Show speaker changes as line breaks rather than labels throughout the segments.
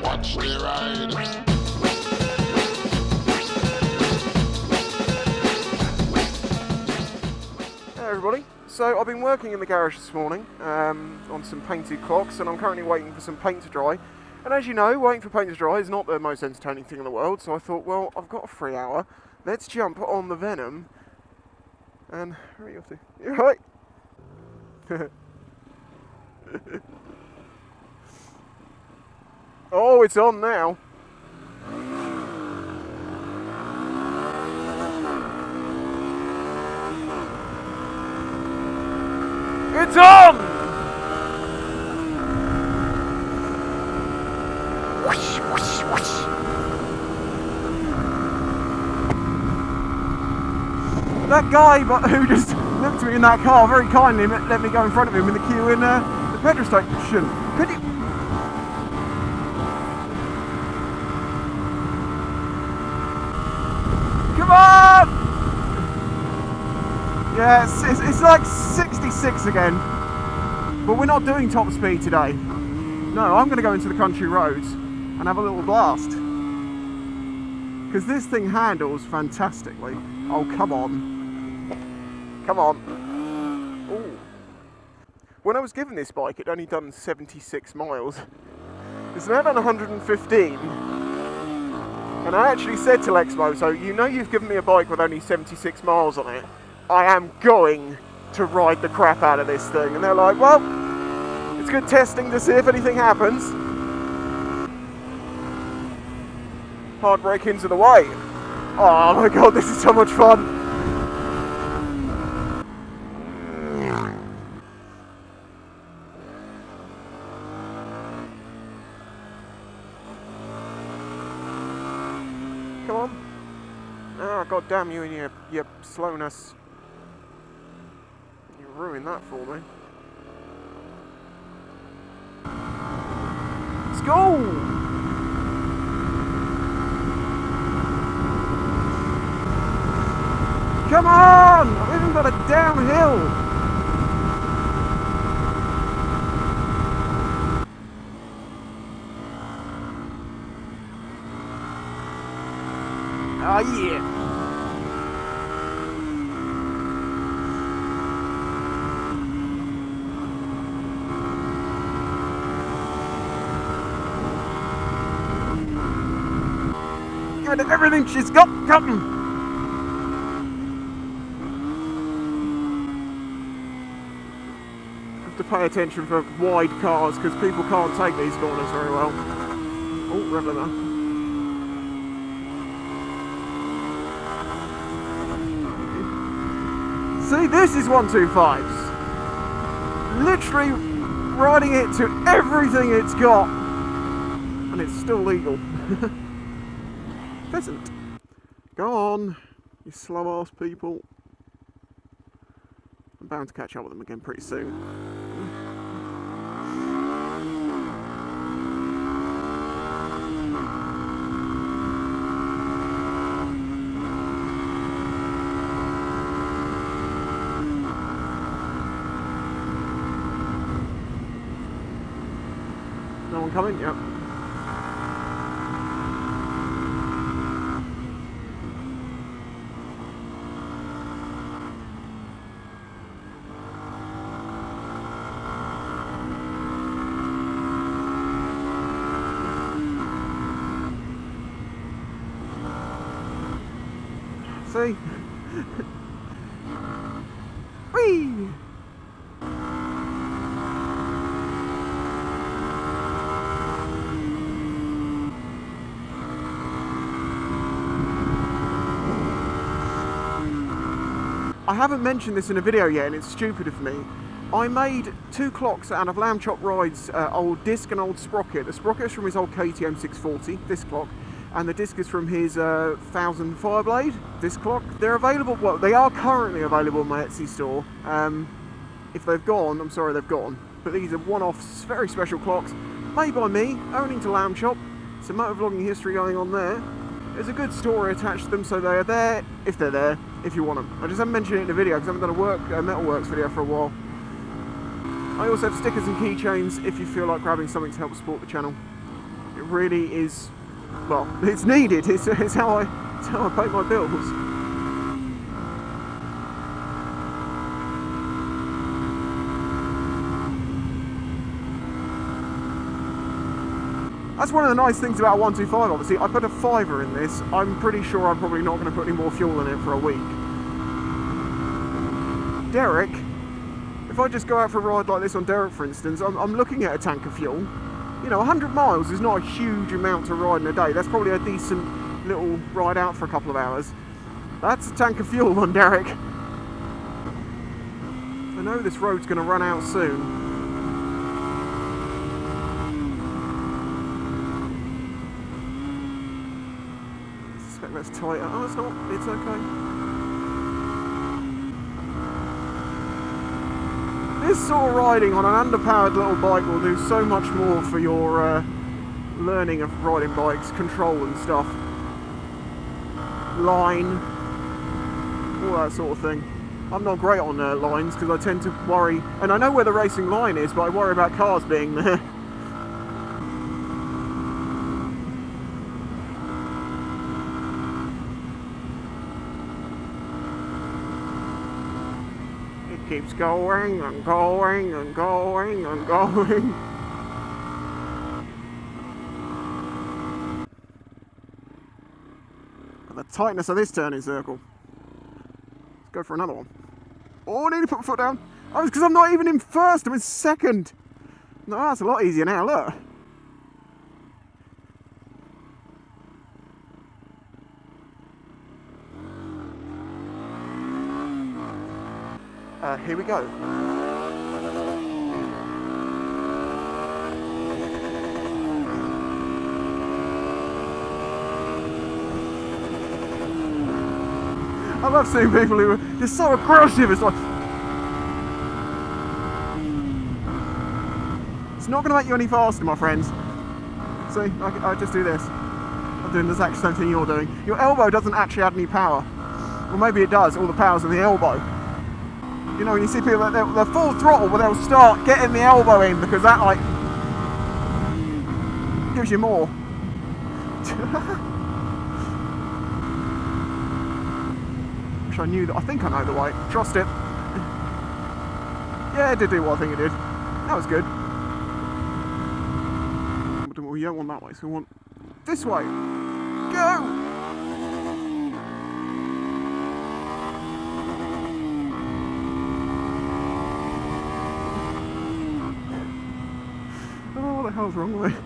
Watch the ride.
Hey everybody, so I've been working in the garage this morning on some painted clocks, and I'm currently waiting for some paint to dry. And as you know, waiting for paint to dry is not the most entertaining thing in the world, so I thought, well, I've got a free hour, let's jump on the Venom. And where are you off to? You alright? Oh, it's on now. It's on! Whoosh, whoosh, whoosh. That guy who just looked at me in that car very kindly let me go in front of him in the queue in the petrol station. Could you? Come on! Yeah, it's like 66 again. But we're not doing top speed today. No, I'm going to go into the country roads and have a little blast. Because this thing handles fantastically. Oh, come on. Come on. Ooh. When I was given this bike, it only done 76 miles. It's now done 115. And I actually said to Lexmo, you know you've given me a bike with only 76 miles on it. I am going to ride the crap out of this thing. And they're like, well, it's good testing to see if anything happens. Hard brake into the way. Oh my god, this is so much fun. Come on. Ah, god damn you and your slowness. You ruined that for me. Let's go! Come on! I've even got a downhill! Oh yeah! Get everything she's got, Cotton! Have to pay attention for wide cars because people can't take these corners very well. Oh, revler there. See, this is 125s. Literally riding it to everything it's got. And it's still legal. Pheasant. Go on, you slow ass people. I'm bound to catch up with them again pretty soon. No one coming? Yep. See? Whee! I haven't mentioned this in a video yet, and it's stupid of me. I made two clocks out of Lamb Chop Ride's old disc and old sprocket. The sprocket is from his old KTM 640, this clock, and the disc is from his 1000 Fireblade, this clock. They're available, well, they are currently available in my Etsy store. If they've gone, I'm sorry they've gone. But these are one-off, very special clocks, made by me, owning to Lamb Chop. Some motovlogging history going on there. There's a good story attached to them, so they are there, if they're there, if you want them. I just haven't mentioned it in the video, because I haven't done a Metalworks video for a while. I also have stickers and keychains if you feel like grabbing something to help support the channel. It really is, well, it's needed. It's how I pay my bills. That's one of the nice things about 125, obviously. I put a £5 in this. I'm pretty sure I'm probably not going to put any more fuel in it for a week. Derek, if I just go out for a ride like this on Derek, for instance, I'm looking at a tank of fuel. You know, 100 miles is not a huge amount to ride in a day. That's probably a decent little ride out for a couple of hours. That's a tank of fuel on Derek. I know this road's going to run out soon. That's tight. Oh, it's not. It's okay. This sort of riding on an underpowered little bike will do so much more for your learning of riding bikes, control and stuff, line, all that sort of thing. I'm not great on lines because I tend to worry, and I know where the racing line is, but I worry about cars being there. Keeps going and going and going and going. And the tightness of this turning circle. Let's go for another one. Oh, I need to put my foot down. Oh, it's because I'm not even in first, I'm in second. No, that's a lot easier now, look. Here we go. I love seeing people who are just so aggressive. It's like, it's not going to make you any faster, my friends. See, I just do this. I'm doing the exact same thing you're doing. Your elbow doesn't actually add any power. Well, maybe it does. All the power's in the elbow. You know, when you see people that they're full throttle, but they'll start getting the elbow in because that, like, gives you more. Wish I knew that. I think I know the way. Trust it. Yeah, it did do what I think it did. That was good. We don't want that way, so we want this way. Go! What the hell's wrong with me?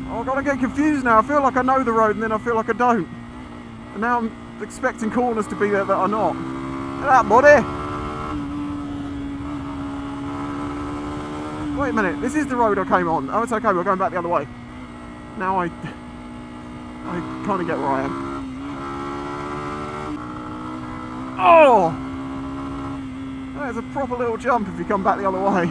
Oh, I've got to get confused now. I feel like I know the road and then I feel like I don't. And now I'm expecting corners to be there that are not. Look at that, buddy! Wait a minute, this is the road I came on. Oh, it's okay, we're going back the other way. Now I kind of get where I am. Oh! There's a proper little jump if you come back the other way.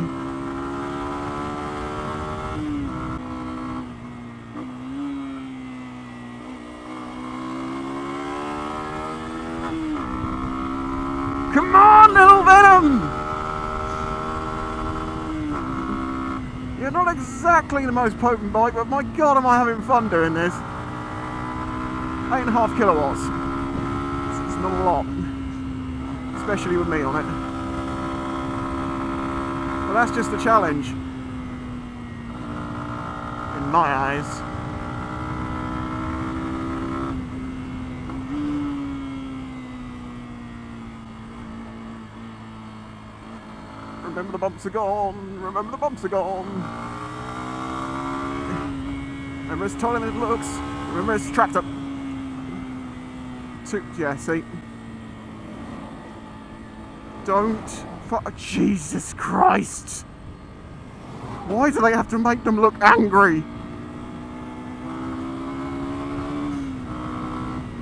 Come on, little Venom! You're not exactly the most potent bike, but my god am I having fun doing this. 8.5 kilowatts. It's not a lot. Especially with me on it. But that's just a challenge. In my eyes. Remember the bumps are gone. Remember the bumps are gone. Remember as tall as it looks. Remember as tractor. Yeah, see. Don't. Jesus Christ. Why do they have to make them look angry?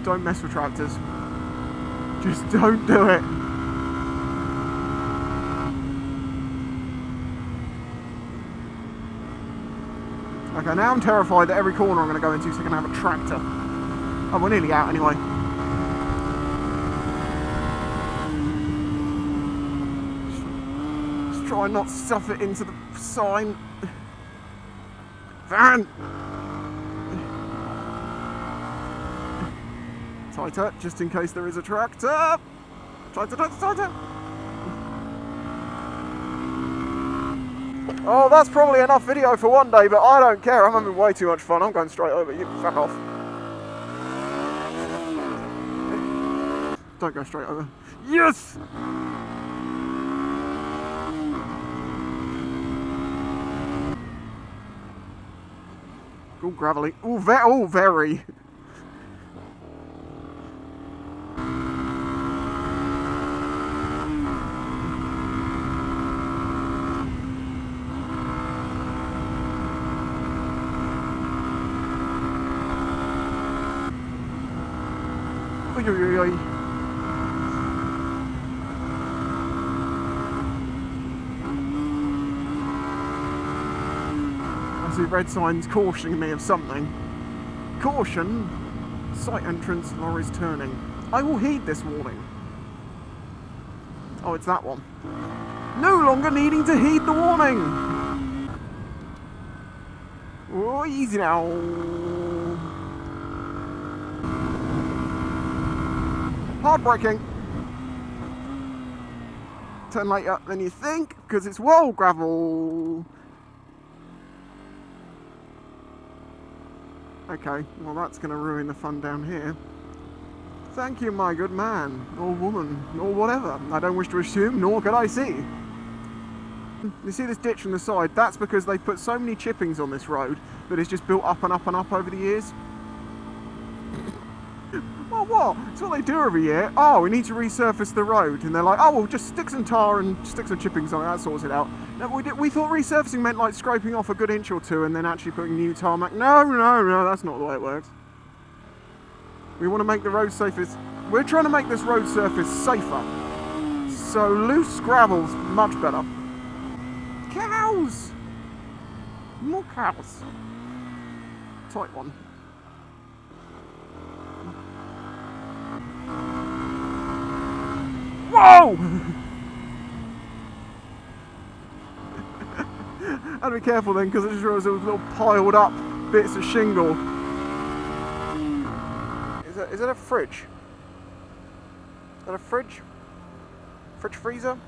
Don't mess with tractors. Just don't do it. Okay, now I'm terrified that every corner I'm going to go into is going to have a tractor. Oh, we're nearly out anyway. try and not stuff it into the sign. Van! Tighter, just in case there is a tractor. Tighter, tighter, tighter. Oh, that's probably enough video for one day, but I don't care. I'm having way too much fun. I'm going straight over. You fuck off. Don't go straight over. Yes! All gravelly. Oh, very. Oy, oy, oy. I see red signs cautioning me of something. Caution, site entrance, lorries turning. I will heed this warning. Oh, it's that one. No longer needing to heed the warning. Oh, easy now. Hard braking. Turn later than you think, because it's well gravel. Okay, well that's going to ruin the fun down here. Thank you, my good man, or woman, or whatever. I don't wish to assume, nor could I see. You see this ditch on the side? That's because they put so many chippings on this road that it's just built up and up and up over the years. Well, what? It's what they do every year. Oh, we need to resurface the road. And they're like, oh, well, just stick some tar and stick some chippings on it. That sorts it out. No, we thought resurfacing meant like scraping off a good inch or two and then actually putting new tarmac. No, that's not the way it works. We want to make the road safer. We're trying to make this road surface safer. So loose gravel's much better. Cows! More cows. Tight one. Whoa! I'd be careful then, because I just realised there was little piled up bits of shingle. Is that a fridge? Is that a fridge? Fridge freezer?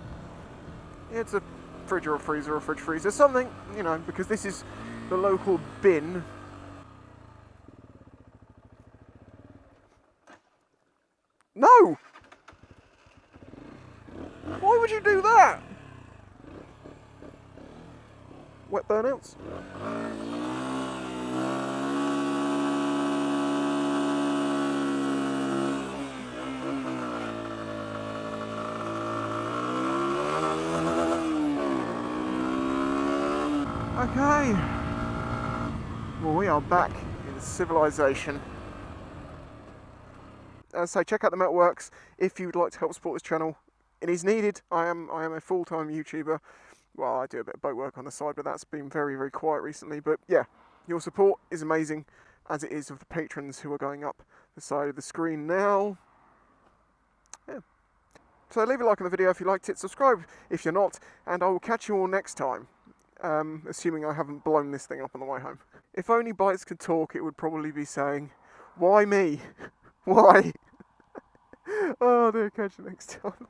Yeah, it's a fridge or a freezer or a fridge freezer. Something, you know, because this is the local bin. No! Why would you do that? Wet burnouts? Okay. Well, we are back in civilization. As I say, check out the Metalworks if you'd like to help support this channel. It is needed. I am a full-time YouTuber. Well, I do a bit of boat work on the side, but that's been very, very quiet recently. But yeah, your support is amazing, as it is of the patrons who are going up the side of the screen now. Yeah. So leave a like on the video if you liked it, subscribe if you're not, and I will catch you all next time. Assuming I haven't blown this thing up on the way home. If only bikes could talk, it would probably be saying, why me? Why? Oh dear, catch you next time.